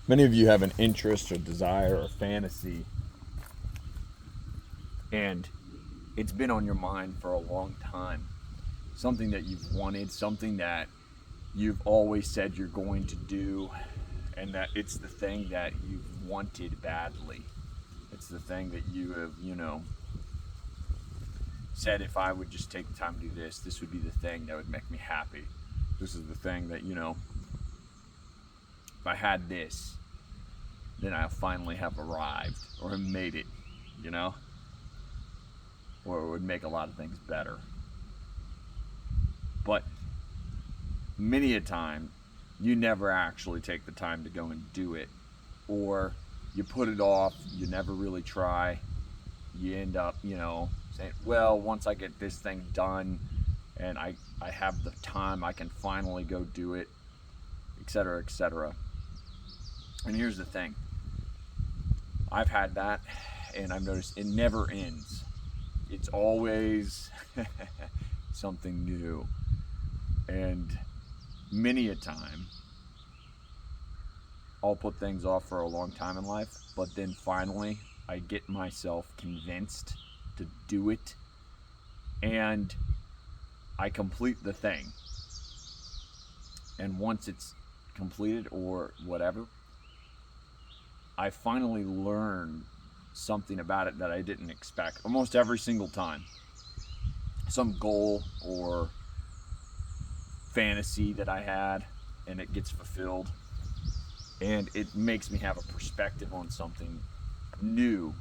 Many of you have an interest or desire or fantasy, and it's been on your mind for a long time. Something that you've wanted, something that you've always said you're going to do, and that it's the thing that you've wanted badly. It's the thing that you have, said if I would just take the time to do this, this would be the thing that would make me happy. This is the thing that, if I had this, then I finally have arrived or have made it, you know? Or it would make a lot of things better. But many a time, you never actually take the time to go and do it. Or you put it off, you never really try. You end up, saying, well, once I get this thing done and I have the time, I can finally go do it, etc., etc. And here's the thing, I've had that, and I've noticed it never ends. It's always something new. And many a time, I'll put things off for a long time in life, but then finally, I get myself convinced to do it, and I complete the thing. And once it's completed or whatever, I finally learn something about it that I didn't expect almost every single time. Some goal or fantasy that I had, and it gets fulfilled, and it makes me have a perspective on something new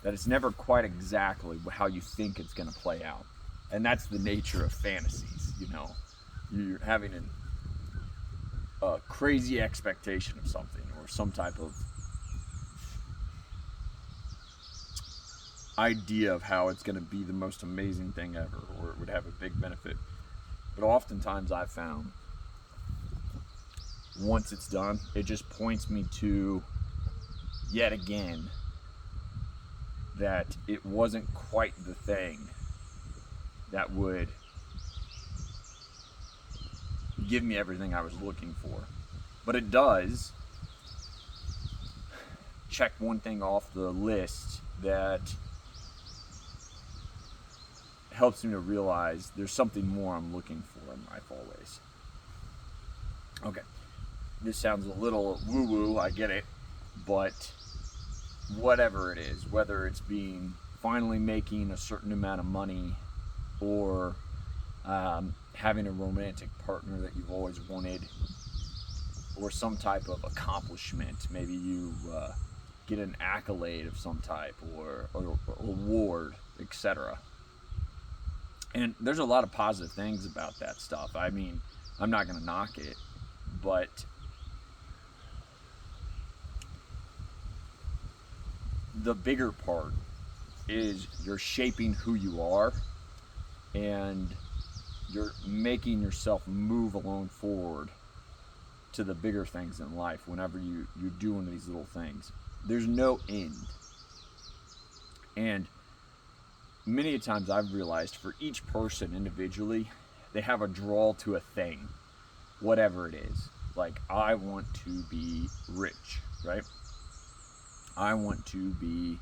that it's never quite exactly how you think it's going to play out. And that's the nature of fantasies. You're having a crazy expectation of something or some type of idea of how it's going to be the most amazing thing ever, or it would have a big benefit. But oftentimes I've found once it's done, it just points me to yet again that it wasn't quite the thing that would give me everything I was looking for. But it does check one thing off the list that helps me to realize there's something more I'm looking for in life always. Okay, this sounds a little woo-woo, I get it, but whatever it is, whether it's being finally making a certain amount of money, or having a romantic partner that you've always wanted, or some type of accomplishment, maybe you get an accolade of some type, or award, etc. And there's a lot of positive things about that stuff. I mean, I'm not going to knock it, but the bigger part is you're shaping who you are, and you're making yourself move along forward to the bigger things in life whenever you're doing these little things. There's no end. And many times I've realized for each person individually, they have a draw to a thing, whatever it is. Like, I want to be rich, right? I want to be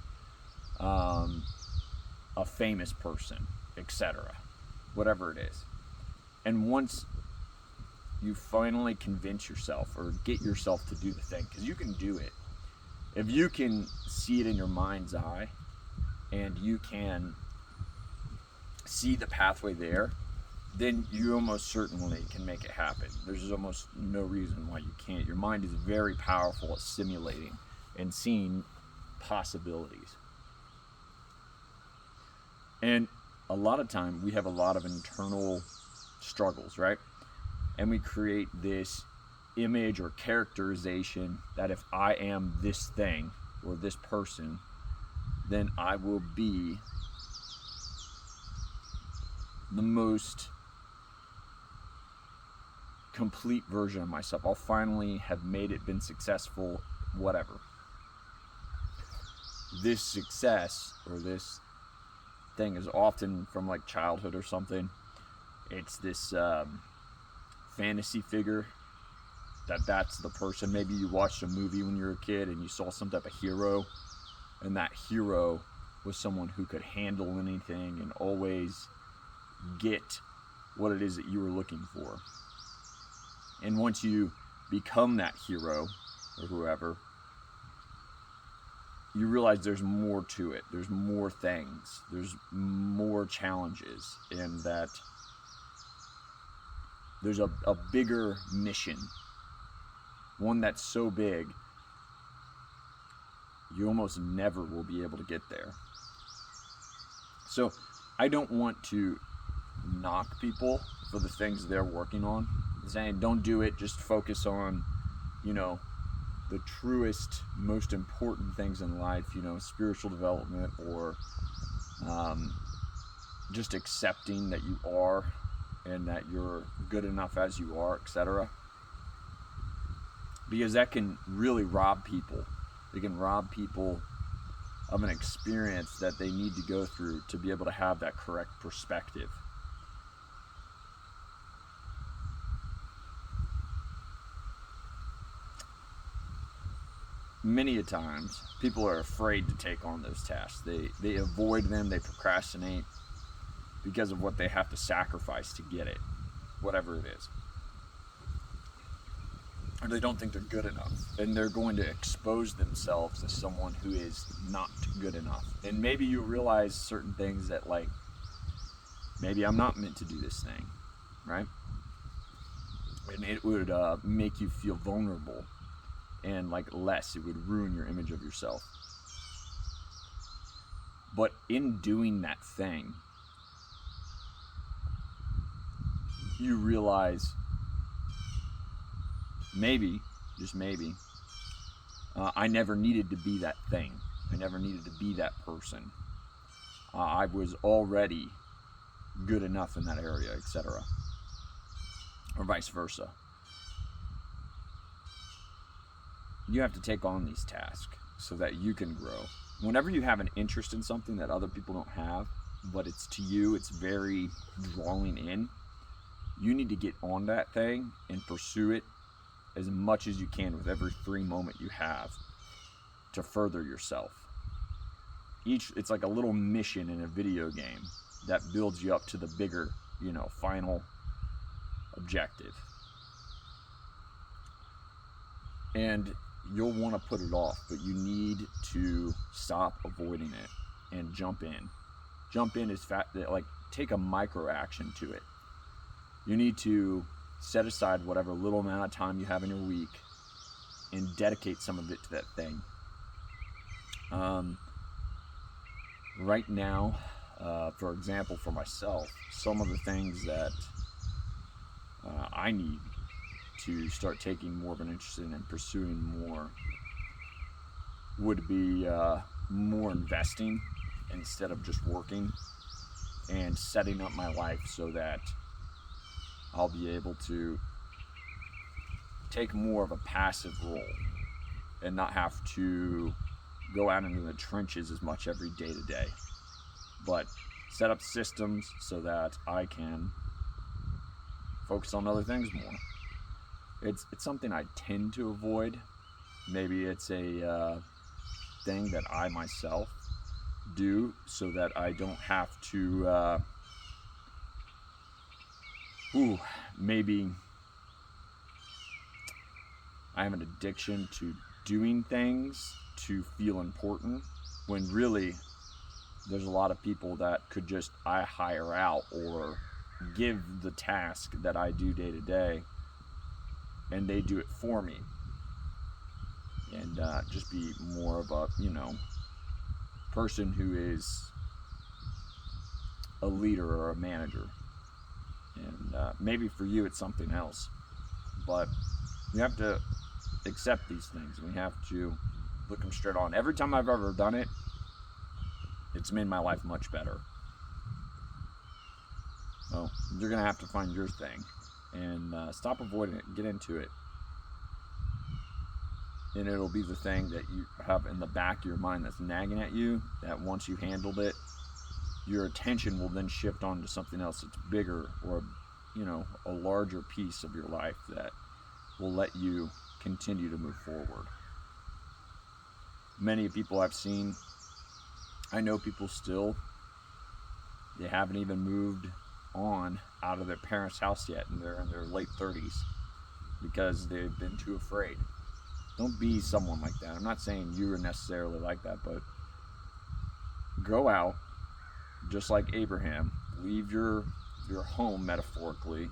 a famous person, etc. Whatever it is. And once you finally convince yourself or get yourself to do the thing, because you can do it, if you can see it in your mind's eye and you can see the pathway there, then you almost certainly can make it happen. There's almost no reason why you can't. Your mind is very powerful at simulating and seeing possibilities. And a lot of time we have a lot of internal struggles, right? And we create this image or characterization that if I am this thing or this person, then I will be the most complete version of myself. I'll finally have made it, been successful, whatever. This success or this thing is often from like childhood or something. It's this fantasy figure that's the person. Maybe you watched a movie when you were a kid and you saw some type of hero, and that hero was someone who could handle anything and always get what it is that you were looking for. And once you become that hero or whoever, you realize there's more to it. There's more things. There's more challenges, and that there's a bigger mission. One that's so big, you almost never will be able to get there. So I don't want to knock people for the things they're working on. I'm saying don't do it. Just focus on, the truest, most important things in life, spiritual development, or just accepting that you are and that you're good enough as you are, etc. Because that can really rob people. It can rob people of an experience that they need to go through to be able to have that correct perspective. Many a times, people are afraid to take on those tasks. They avoid them, they procrastinate because of what they have to sacrifice to get it, whatever it is. Or they don't think they're good enough, and they're going to expose themselves as someone who is not good enough. And maybe you realize certain things that, like, maybe I'm not meant to do this thing, right? And it would make you feel vulnerable and like less. It would ruin your image of yourself. But in doing that thing, you realize maybe, just maybe, I never needed to be that thing. I never needed to be that person. I was already good enough in that area, etc. Or vice versa. You have to take on these tasks so that you can grow. Whenever you have an interest in something that other people don't have, but it's to you, it's very drawing in, you need to get on that thing and pursue it as much as you can with every free moment you have to further yourself. It's like a little mission in a video game that builds you up to the bigger, final objective. And you'll want to put it off, but you need to stop avoiding it and jump in. Jump in is like take a micro action to it. You need to set aside whatever little amount of time you have in your week and dedicate some of it to that thing. Right now, for example, for myself, some of the things that I need to start taking more of an interest in and pursuing more would be more investing instead of just working, and setting up my life so that I'll be able to take more of a passive role and not have to go out into the trenches as much every day to day, but set up systems so that I can focus on other things more. It's something I tend to avoid. Maybe it's a thing that I myself do so that I don't have to maybe I have an addiction to doing things to feel important, when really there's a lot of people that could just I hire out or give the task that I do day to day, and they do it for me, and just be more of a person who is a leader or a manager. And maybe for you it's something else, but you have to accept these things. We have to look them straight on. Every time I've ever done it, it's made my life much better. So you're gonna have to find your thing and stop avoiding it. Get into it, and it'll be the thing that you have in the back of your mind that's nagging at you, that once you handled it, your attention will then shift on to something else that's bigger, or a larger piece of your life that will let you continue to move forward. Many people I've seen, I know people still, they haven't even moved on out of their parents' house yet, and they're in their late 30s because they've been too afraid. Don't be someone like that. I'm not saying you're necessarily like that, but go out, just like Abraham, leave your home, metaphorically,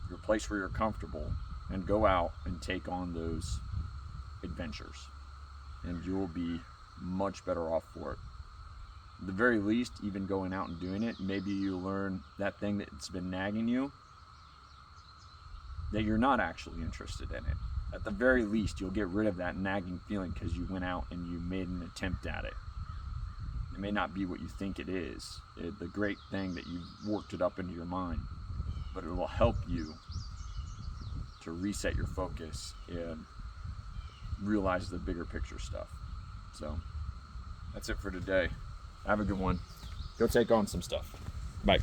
your place where you're comfortable, and go out and take on those adventures, and you'll be much better off for it. At the very least, even going out and doing it, maybe you learn that thing that's been nagging you, that you're not actually interested in it. At the very least, you'll get rid of that nagging feeling because you went out and you made an attempt at it. It may not be what you think it is, the great thing that you've worked it up into your mind, but it will help you to reset your focus and realize the bigger picture stuff. So that's it for today. Have a good one. Go take on some stuff. Bye.